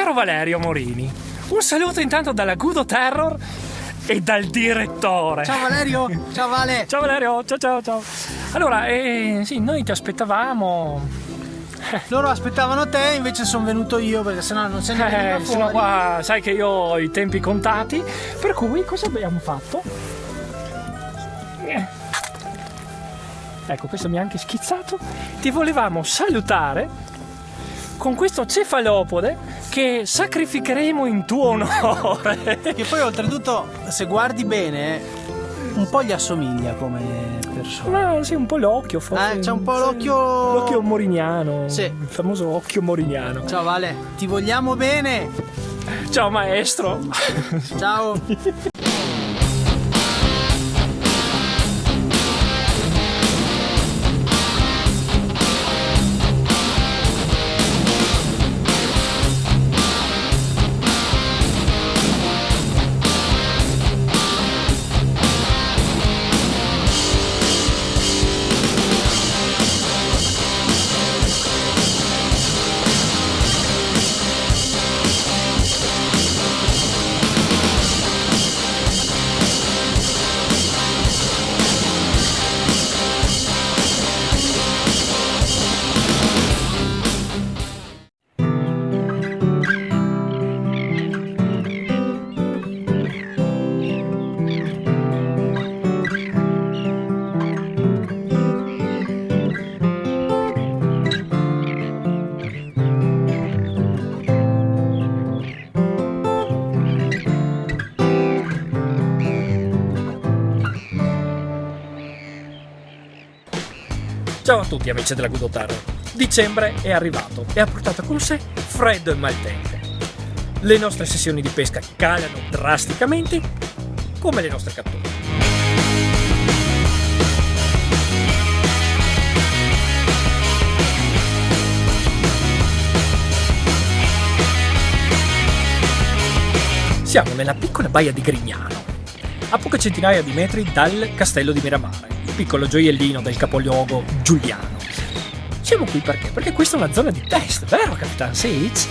Caro Valerio Morini, un saluto intanto dalla Gudo Terror e dal direttore. Ciao Valerio, ciao Vale. Ciao Valerio, ciao. Allora, sì, noi ti aspettavamo. Loro aspettavano te, invece sono venuto io perché sennò non se ne veniva fuori. Sennò qua sai che io ho i tempi contati, per cui cosa abbiamo fatto? Ecco, questo mi ha anche schizzato. Ti volevamo salutare con questo cefalopode che sacrificheremo in tuo onore. Che poi oltretutto, se guardi bene, un po' gli assomiglia come persona. Ma sì, un po' l'occhio forse. C'è un po' l'occhio moriniano. Sì. Il famoso occhio moriniano. Ciao Vale, ti vogliamo bene. Ciao maestro. Ciao. Ciao a tutti amici della Gudo Terror. Dicembre è arrivato e ha portato con sé freddo e maltempo. Le nostre sessioni di pesca calano drasticamente, come le nostre catture. Siamo nella piccola baia di Grignano, a poche centinaia di metri dal castello di Miramare, piccolo gioiellino del capoluogo giuliano. Siamo qui perché? Perché questa è una zona di test, vero Capitan Sitch?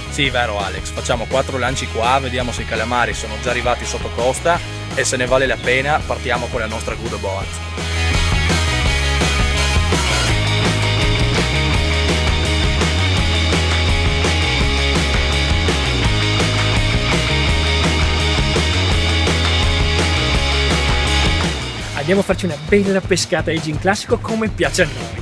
Sì, vero Alex, facciamo 4 lanci qua, vediamo se i calamari sono già arrivati sotto costa e se ne vale la pena partiamo con la nostra Gudo Boat. Andiamo a farci una bella pescata aging classico come piace a noi.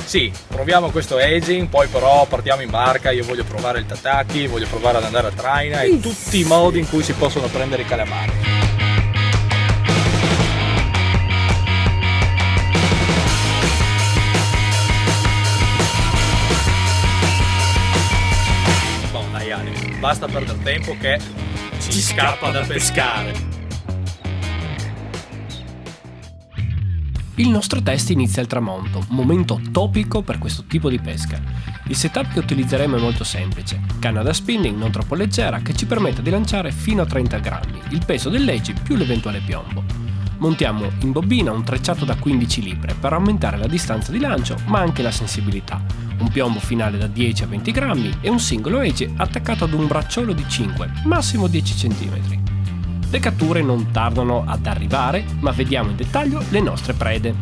Sì, proviamo questo aging, poi però partiamo in barca, io voglio provare il tataki, voglio provare ad andare a traina e tutti i modi in cui si possono prendere i calamari. Boh, dai Alex, basta perdere tempo che ci scappa da pescare. Il nostro test inizia al tramonto, momento topico per questo tipo di pesca. Il setup che utilizzeremo è molto semplice, canna da spinning non troppo leggera che ci permette di lanciare fino a 30 grammi, il peso dell'edge più l'eventuale piombo. Montiamo in bobina un trecciato da 15 libre per aumentare la distanza di lancio ma anche la sensibilità, un piombo finale da 10 a 20 grammi e un singolo edge attaccato ad un bracciolo di 5, massimo 10 cm. Le catture non tardano ad arrivare, ma vediamo in dettaglio le nostre prede.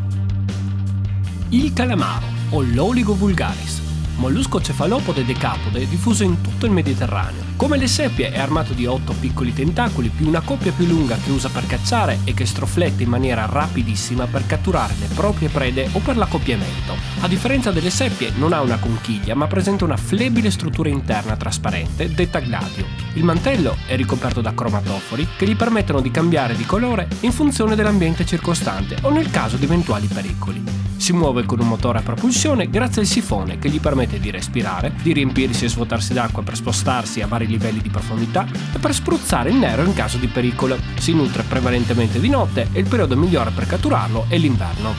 Il calamaro, o l'oligo vulgaris, mollusco cefalopode decapode diffuso in tutto il Mediterraneo. Come le seppie è armato di 8 piccoli tentacoli più una coppia più lunga che usa per cacciare e che stroflette in maniera rapidissima per catturare le proprie prede o per l'accoppiamento. A differenza delle seppie non ha una conchiglia ma presenta una flebile struttura interna trasparente detta gladio. Il mantello è ricoperto da cromatofori che gli permettono di cambiare di colore in funzione dell'ambiente circostante o nel caso di eventuali pericoli. Si muove con un motore a propulsione grazie al sifone che gli permette di respirare, di riempirsi e svuotarsi d'acqua per spostarsi a vari livelli di profondità e per spruzzare il nero in caso di pericolo. Si nutre prevalentemente di notte e il periodo migliore per catturarlo è l'inverno.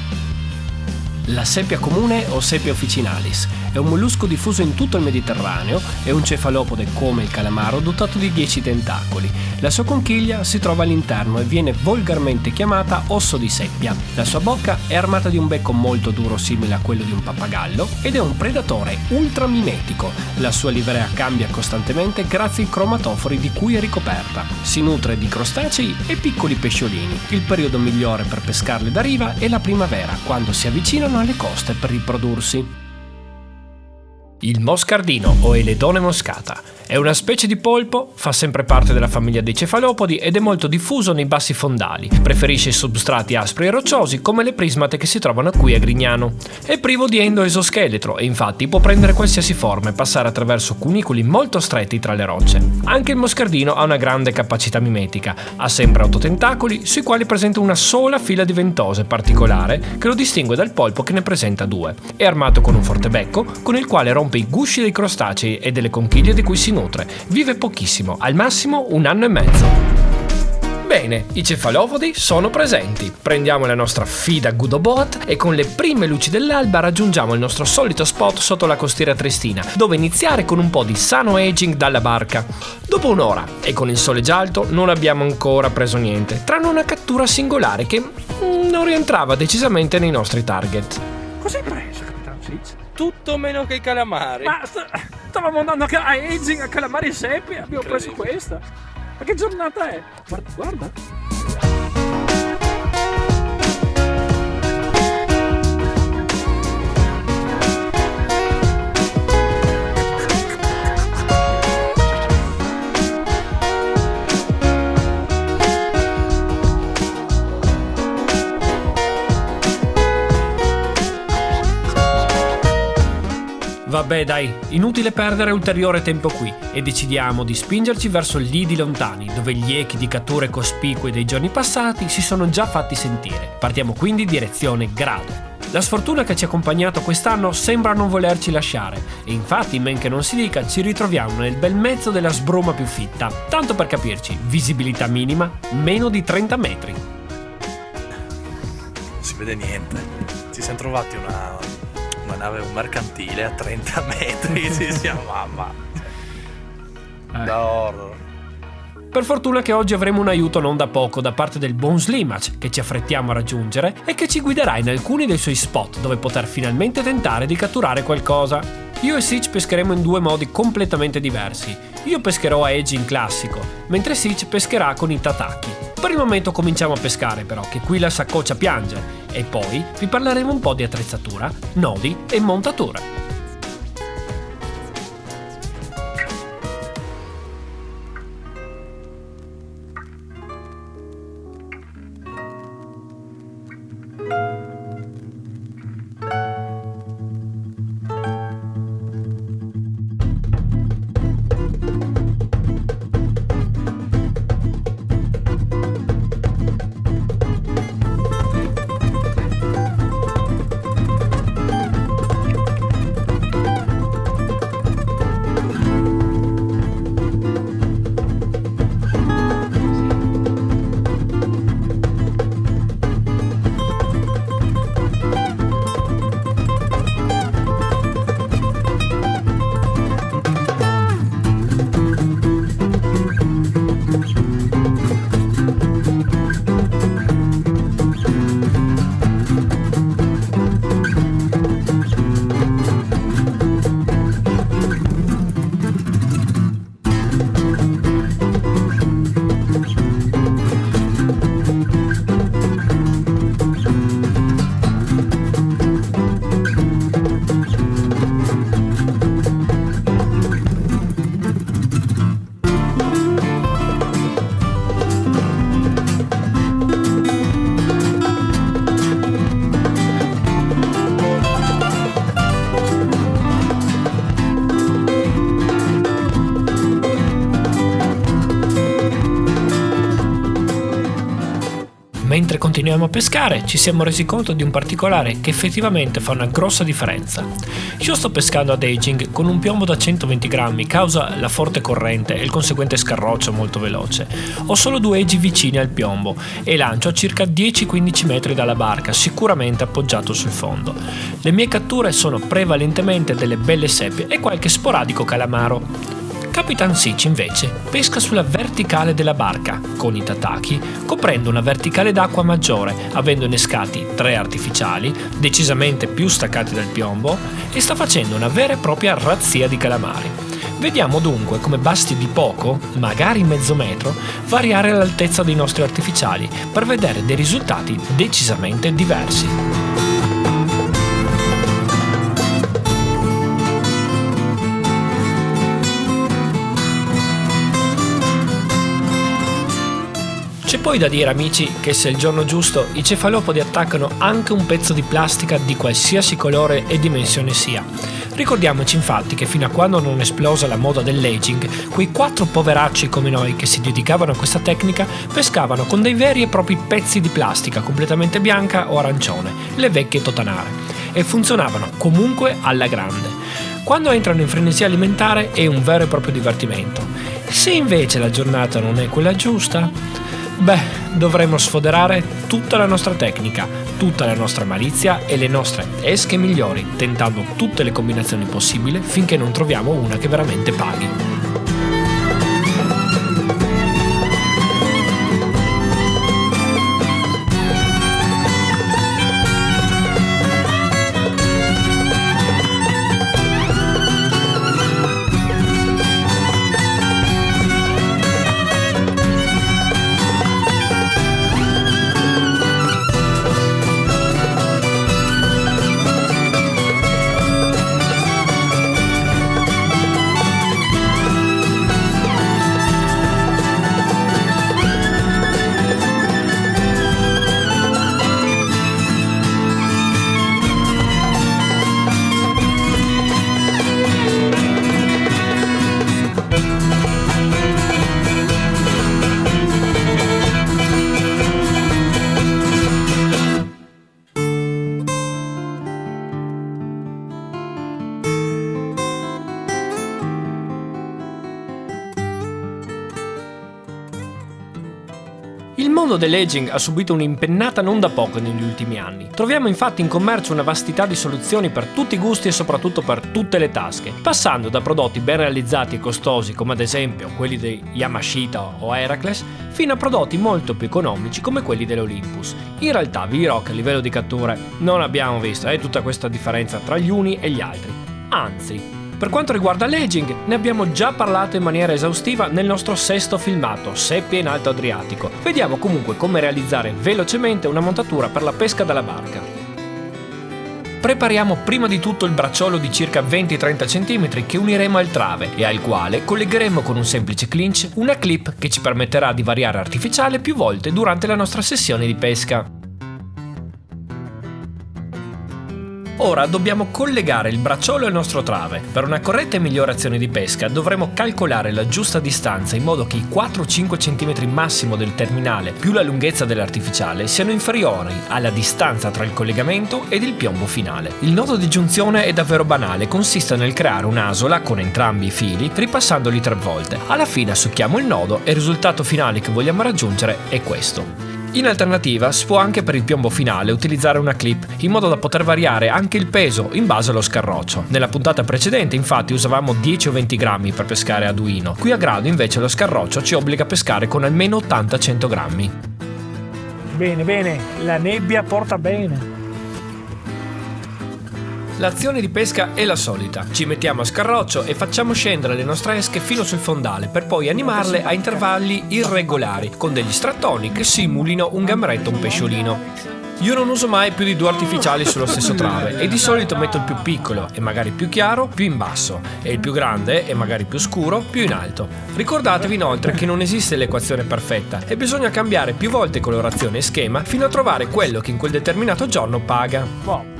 La seppia comune o seppia officinalis è un mollusco diffuso in tutto il Mediterraneo, è un cefalopode come il calamaro dotato di 10 tentacoli. La sua conchiglia si trova all'interno e viene volgarmente chiamata osso di seppia. La sua bocca è armata di un becco molto duro simile a quello di un pappagallo ed è un predatore ultramimetico. La sua livrea cambia costantemente grazie ai cromatofori di cui è ricoperta. Si nutre di crostacei e piccoli pesciolini. Il periodo migliore per pescarle da riva è la primavera, quando si avvicinano alle coste per riprodursi. Il moscardino o eledone moscata è una specie di polpo, fa sempre parte della famiglia dei cefalopodi ed è molto diffuso nei bassi fondali. Preferisce i substrati aspri e rocciosi come le prismate che si trovano qui a Grignano. È privo di endoesoscheletro e infatti può prendere qualsiasi forma e passare attraverso cunicoli molto stretti tra le rocce. Anche il moscardino ha una grande capacità mimetica, ha sempre 8 tentacoli sui quali presenta una sola fila di ventose particolare che lo distingue dal polpo che ne presenta 2. È armato con un forte becco con il quale rompe i gusci dei crostacei e delle conchiglie di cui si nutre. Vive pochissimo, al massimo 1 anno e mezzo. Bene, i cefalopodi sono presenti. Prendiamo la nostra fida Gudoboat e con le prime luci dell'alba raggiungiamo il nostro solito spot sotto la costiera triestina, dove iniziare con un po' di sano aging dalla barca. Dopo un'ora e con il sole già alto non abbiamo ancora preso niente, tranne una cattura singolare che non rientrava decisamente nei nostri target. Cos'hai preso, Capitano Sitch? Tutto meno che i calamari. Ma stavamo andando a aging, a calamari e seppia, abbiamo preso questa. Ma che giornata è? Guarda, guarda. Vabbè dai, inutile perdere ulteriore tempo qui e decidiamo di spingerci verso lidi lontani, dove gli echi di catture cospicue dei giorni passati si sono già fatti sentire. Partiamo quindi direzione Grado. La sfortuna che ci ha accompagnato quest'anno sembra non volerci lasciare e infatti, men che non si dica, ci ritroviamo nel bel mezzo della sbruma più fitta. Tanto per capirci, visibilità minima, meno di 30 metri. Non si vede niente. Ci siamo trovati una nave, un mercantile a 30 metri. Ci siamo, mamma. D'oro. Per fortuna che oggi avremo un aiuto non da poco da parte del buon Slimac, che ci affrettiamo a raggiungere e che ci guiderà in alcuni dei suoi spot dove poter finalmente tentare di catturare qualcosa. Io e Sitch pescheremo in 2 modi completamente diversi. Io pescherò a aging classico, mentre Sitch pescherà con i tataki. Per il momento cominciamo a pescare però, che qui la saccoccia piange, e poi vi parleremo un po' di attrezzatura, nodi e montatura. continuiamo a pescare ci siamo resi conto di un particolare che effettivamente fa una grossa differenza. Io sto pescando ad aging con un piombo da 120 grammi causa la forte corrente e il conseguente scarroccio molto veloce. Ho solo 2 agi vicini al piombo e lancio a circa 10-15 metri dalla barca, sicuramente appoggiato sul fondo. Le mie catture sono prevalentemente delle belle seppie e qualche sporadico calamaro. Capitan Sitch invece pesca sulla verticale della barca, con i tataki, coprendo una verticale d'acqua maggiore, avendo innescati 3 artificiali, decisamente più staccati dal piombo, e sta facendo una vera e propria razzia di calamari. Vediamo dunque come basti di poco, magari mezzo metro, variare l'altezza dei nostri artificiali per vedere dei risultati decisamente diversi. C'è poi da dire, amici, che se è il giorno giusto i cefalopodi attaccano anche un pezzo di plastica di qualsiasi colore e dimensione sia. Ricordiamoci infatti che fino a quando non esplosa la moda dell'aging, quei 4 poveracci come noi che si dedicavano a questa tecnica pescavano con dei veri e propri pezzi di plastica completamente bianca o arancione, le vecchie totanare, e funzionavano comunque alla grande. Quando entrano in frenesia alimentare è un vero e proprio divertimento. Se invece la giornata non è quella giusta, dovremo sfoderare tutta la nostra tecnica, tutta la nostra malizia e le nostre esche migliori, tentando tutte le combinazioni possibili finché non troviamo una che veramente paghi. Il mondo dell'aging ha subito un'impennata non da poco negli ultimi anni. Troviamo infatti in commercio una vastità di soluzioni per tutti i gusti e soprattutto per tutte le tasche, passando da prodotti ben realizzati e costosi come ad esempio quelli dei Yamashita o Heracles, fino a prodotti molto più economici come quelli dell'Olympus. In realtà vi dirò che a livello di catture non abbiamo visto tutta questa differenza tra gli uni e gli altri. Anzi, per quanto riguarda l'aging, ne abbiamo già parlato in maniera esaustiva nel nostro 6° filmato, Seppie in Alto Adriatico. Vediamo comunque come realizzare velocemente una montatura per la pesca dalla barca. Prepariamo prima di tutto il bracciolo di circa 20-30 cm che uniremo al trave e al quale collegheremo con un semplice clinch una clip che ci permetterà di variare artificiale più volte durante la nostra sessione di pesca. Ora dobbiamo collegare il bracciolo al nostro trave. Per una corretta e migliore azione di pesca dovremo calcolare la giusta distanza in modo che i 4-5 cm massimo del terminale più la lunghezza dell'artificiale siano inferiori alla distanza tra il collegamento ed il piombo finale. Il nodo di giunzione è davvero banale, consiste nel creare un'asola con entrambi i fili ripassandoli 3 volte. Alla fine succhiamo il nodo e il risultato finale che vogliamo raggiungere è questo. In alternativa si può anche per il piombo finale utilizzare una clip in modo da poter variare anche il peso in base allo scarroccio. Nella puntata precedente infatti usavamo 10 o 20 grammi per pescare a duino, qui a grado invece lo scarroccio ci obbliga a pescare con almeno 80-100 grammi. Bene, la nebbia porta bene. L'azione di pesca è la solita, ci mettiamo a scarroccio e facciamo scendere le nostre esche fino sul fondale per poi animarle a intervalli irregolari con degli strattoni che simulino un gamberetto o un pesciolino. Io non uso mai più di 2 artificiali sullo stesso trave e di solito metto il più piccolo e magari più chiaro più in basso e il più grande e magari più scuro più in alto. Ricordatevi inoltre che non esiste l'equazione perfetta e bisogna cambiare più volte colorazione e schema fino a trovare quello che in quel determinato giorno paga.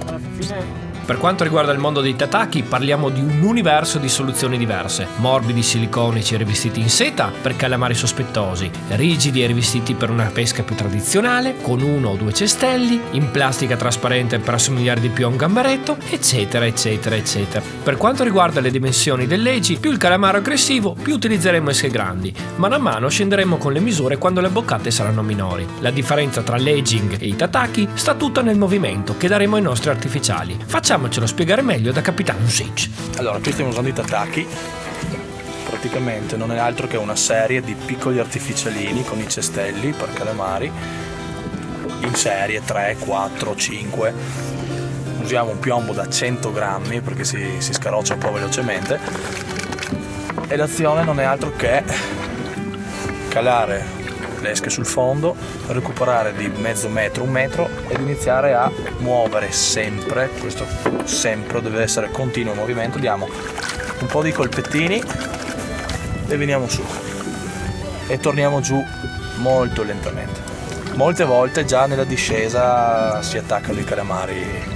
Alla fine Per quanto riguarda il mondo dei tataki, parliamo di un universo di soluzioni diverse: morbidi siliconici e rivestiti in seta per calamari sospettosi, rigidi e rivestiti per una pesca più tradizionale, con 1 o 2 cestelli, in plastica trasparente per assomigliare di più a un gamberetto, eccetera eccetera eccetera. Per quanto riguarda le dimensioni dell'Eiji, più il calamaro aggressivo, più utilizzeremo esche grandi. Mano a mano scenderemo con le misure quando le boccate saranno minori. La differenza tra l'aging e i tataki sta tutta nel movimento che daremo ai nostri artificiali. Facciamocelo spiegare meglio da Capitano Sitch. Allora, qui stiamo usando i tataki. Praticamente non è altro che una serie di piccoli artificialini con i cestelli per calamari in serie 3, 4, 5. Usiamo un piombo da 100 grammi perché si scaroccia un po' velocemente, e l'azione non è altro che calare le esche sul fondo, recuperare di mezzo metro, 1 metro, ed iniziare a muovere sempre. Questo sempre deve essere continuo il movimento. Diamo un po' di colpettini e veniamo su e torniamo giù molto lentamente. Molte volte già nella discesa si attaccano i calamari.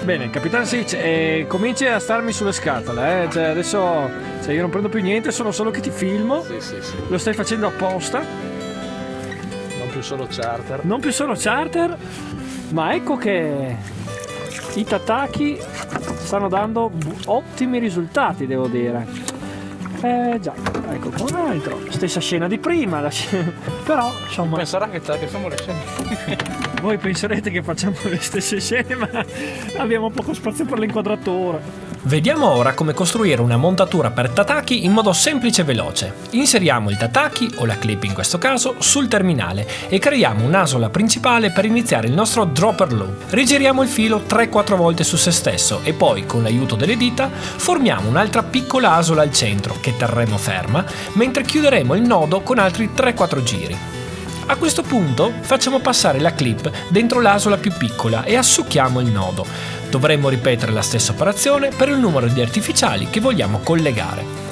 Bene, Capitano Sitch, cominci a starmi sulle scatole, Cioè, adesso io non prendo più niente, sono solo che ti filmo. Sì. Lo stai facendo apposta. Non più solo charter. Ma ecco che i tataki stanno dando ottimi risultati, devo dire. Già, ecco qua un altro. Stessa scena di prima, però insomma. Penserà che facciamo le scene. Voi penserete che facciamo le stesse scene, ma abbiamo poco spazio per l'inquadratura. Vediamo ora come costruire una montatura per tataki in modo semplice e veloce. Inseriamo il tataki, o la clip in questo caso, sul terminale e creiamo un'asola principale per iniziare il nostro dropper loop. Rigiriamo il filo 3-4 volte su se stesso e poi, con l'aiuto delle dita, formiamo un'altra piccola asola al centro che terremo ferma, mentre chiuderemo il nodo con altri 3-4 giri. A questo punto facciamo passare la clip dentro l'asola più piccola e assucchiamo il nodo. Dovremmo ripetere la stessa operazione per il numero di artificiali che vogliamo collegare.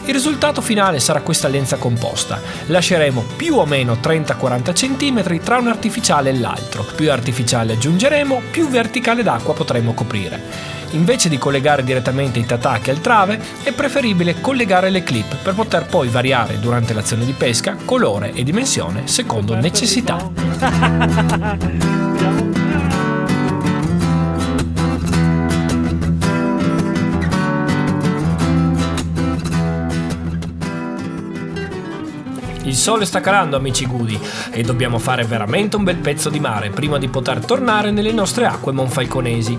Il risultato finale sarà questa lenza composta. Lasceremo più o meno 30-40 cm tra un artificiale e l'altro. Più artificiale aggiungeremo, più verticale d'acqua potremo coprire. Invece di collegare direttamente i tataki al trave, è preferibile collegare le clip per poter poi variare durante l'azione di pesca colore e dimensione secondo necessità. Il sole sta calando, amici Gudi, e dobbiamo fare veramente un bel pezzo di mare prima di poter tornare nelle nostre acque monfalconesi.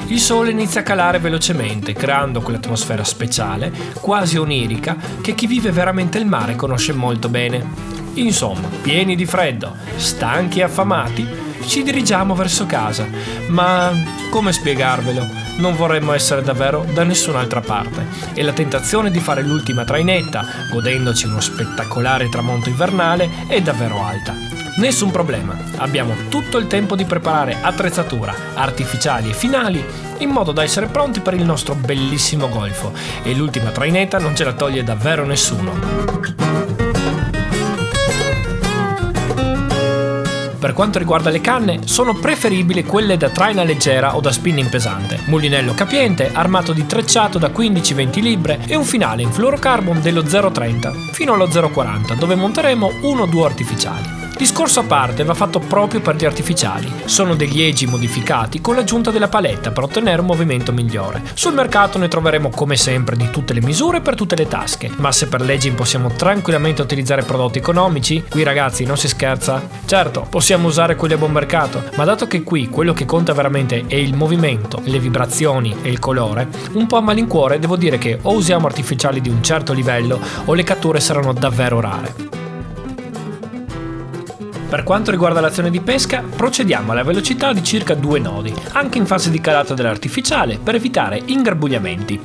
Il sole inizia a calare velocemente, creando quell'atmosfera speciale, quasi onirica, che chi vive veramente il mare conosce molto bene. Insomma, pieni di freddo, stanchi e affamati, ci dirigiamo verso casa, ma come spiegarvelo? Non vorremmo essere davvero da nessun'altra parte e la tentazione di fare l'ultima trainetta, godendoci uno spettacolare tramonto invernale, è davvero alta. Nessun problema, abbiamo tutto il tempo di preparare attrezzatura, artificiali e finali, in modo da essere pronti per il nostro bellissimo golfo, e l'ultima trainetta non ce la toglie davvero nessuno. Per quanto riguarda le canne, sono preferibili quelle da traina leggera o da spinning pesante, mulinello capiente armato di trecciato da 15-20 libbre e un finale in fluorocarbon dello 0,30 fino allo 0,40, dove monteremo 1 o 2 artificiali. Discorso a parte va fatto proprio per gli artificiali. Sono degli egi modificati con l'aggiunta della paletta per ottenere un movimento migliore. Sul mercato ne troveremo come sempre di tutte le misure per tutte le tasche, ma se per l'aging possiamo tranquillamente utilizzare prodotti economici, qui ragazzi non si scherza. Certo, possiamo usare quelli a buon mercato, ma dato che qui quello che conta veramente è il movimento, le vibrazioni e il colore, un po' a malincuore devo dire che o usiamo artificiali di un certo livello o le catture saranno davvero rare. Per quanto riguarda l'azione di pesca, procediamo alla velocità di circa 2 nodi, anche in fase di calata dell'artificiale, per evitare ingarbugliamenti.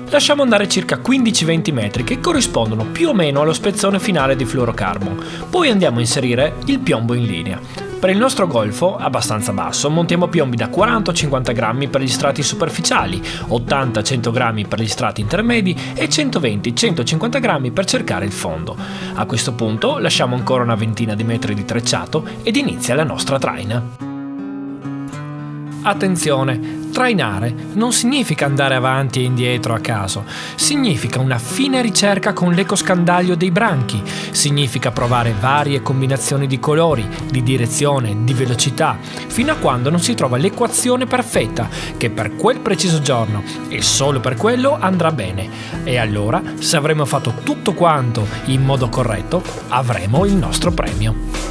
Lasciamo andare circa 15-20 metri che corrispondono più o meno allo spezzone finale di fluorocarbon, poi andiamo a inserire il piombo in linea. Per il nostro golfo, abbastanza basso, montiamo piombi da 40-50 grammi per gli strati superficiali, 80-100 grammi per gli strati intermedi e 120-150 grammi per cercare il fondo. A questo punto lasciamo ancora una ventina di metri di trecciato ed inizia la nostra traina. Attenzione, Trainare non significa andare avanti e indietro a caso, significa una fine ricerca con l'ecoscandaglio dei branchi, significa provare varie combinazioni di colori, di direzione, di velocità, fino a quando non si trova l'equazione perfetta che per quel preciso giorno e solo per quello andrà bene. E allora, se avremo fatto tutto quanto in modo corretto, avremo il nostro premio.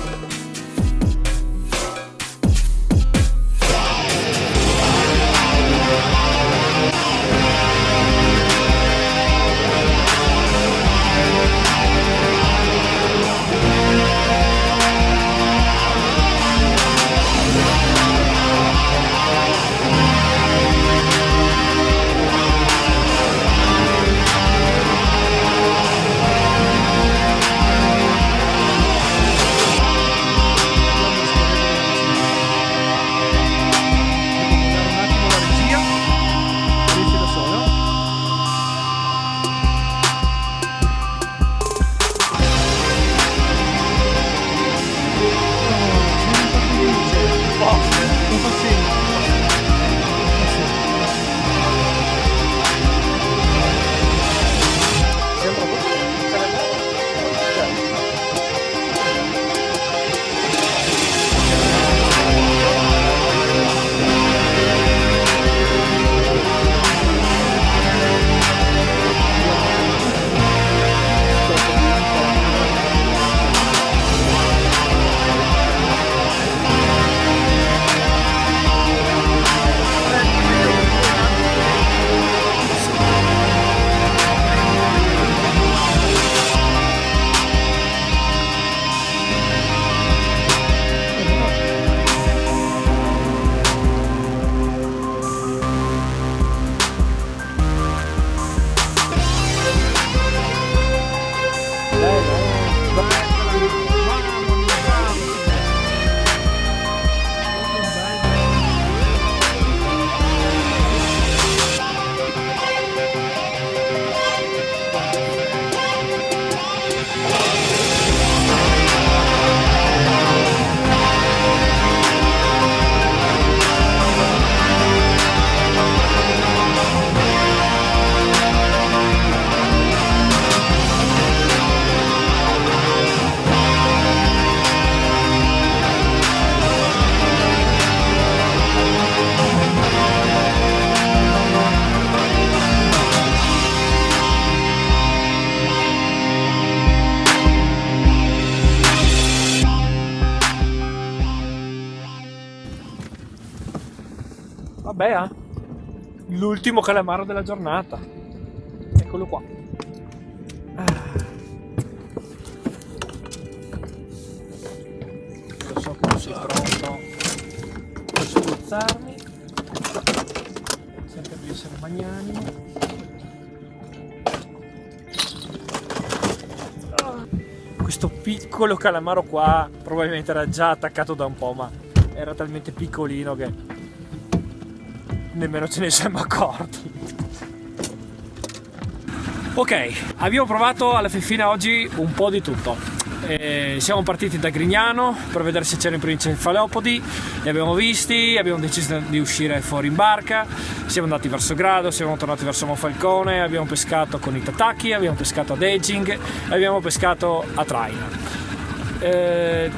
Bea, l'ultimo calamaro della giornata. Eccolo qua. Lo so che non sei pronto per spruzzarmi. Cerca di essere magnanimo. Questo piccolo calamaro qua probabilmente era già attaccato da un po', ma era talmente piccolino che nemmeno ce ne siamo accorti. Ok, abbiamo provato alla fine oggi un po' di tutto. Siamo partiti da Grignano per vedere se c'erano i primi cefalopodi, li abbiamo visti, abbiamo deciso di uscire fuori in barca, siamo andati verso Grado, siamo tornati verso Monfalcone, abbiamo pescato con i tataki, abbiamo pescato ad edging, abbiamo pescato a traina.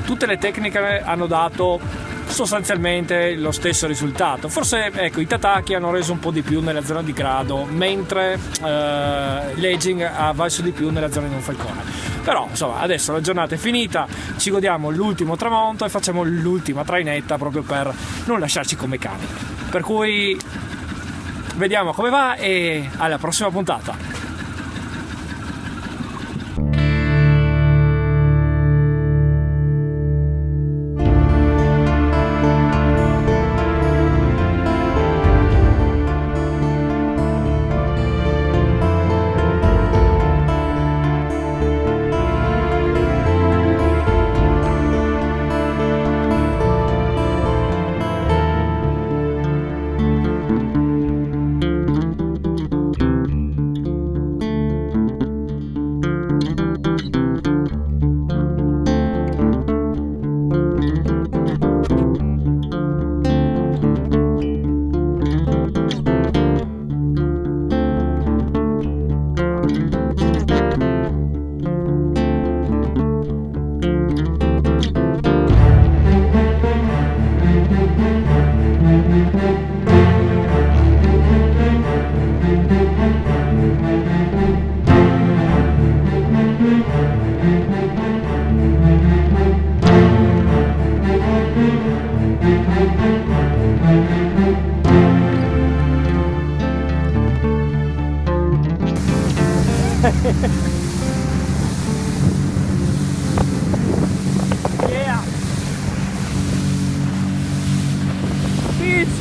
Tutte le tecniche hanno dato sostanzialmente lo stesso risultato. Forse ecco, i tataki hanno reso un po' di più nella zona di Grado, mentre l'edging ha valso di più nella zona di Monfalcone. Però insomma adesso la giornata è finita, ci godiamo l'ultimo tramonto e facciamo l'ultima trainetta proprio per non lasciarci come cani. Per cui vediamo come va e alla prossima puntata. Yeah. Fish.